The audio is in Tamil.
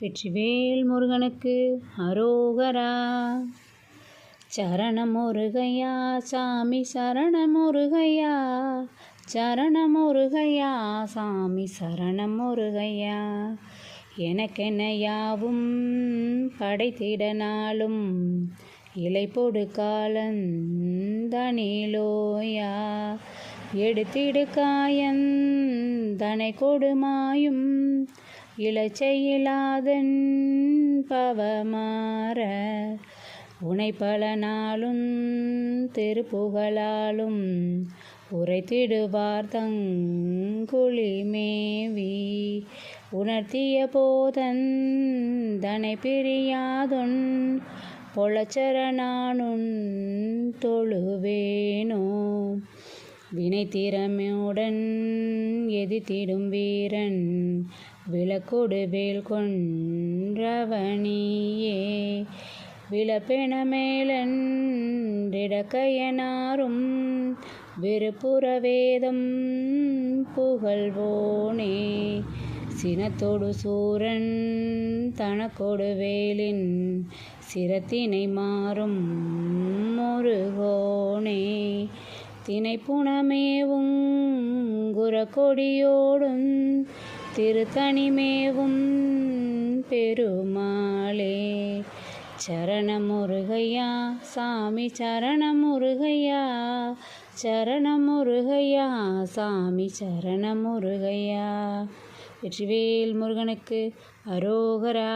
வெற்றிவேல் முருகனுக்கு அரோகரா. சரணம் முருகையா சாமி சரணம் முருகையா, சரணம் முருகையா சாமி சரணம் முருகையா. எனக்கென்ன யாவும் படைத்திட நாளும் இலை பொடு காலந்தனிலோயா. எடுத்திடு காயன் தனை கொடுமாயும் இளச்செயிலாதன் பவமாற. உனை பல நாளும் திருப்புகளாலும் உரைத்திடுவார் தங்குழிமேவி. உணர்த்திய போதன் தனை பிரியாதொன் பொலச்சரணானுன் தொழுவேனோ. வினை திறமையுடன் எதிர்த்திடும் வீரன் விளக்கொடு வேல் கொன்றவனியே. விளப்பென மேலன்றிடக்கையனாரும் விருப்புற வேதம் புகழ்வோனே. சினத்தொடு சூரன் தனக்கொடு வேலின் சிரத்தினை மாறும் முருகோனே. தினைப்புணமேவும் குரக்கொடியோடும் திருத்தணிமேவும் பெருமாளே. சரணம் முருகையா சாமி சரணம் முருகையா, சரணம் முருகையா சாமி சரணம் முருகையா. வெற்றிவேல் முருகனுக்கு அரோகரா.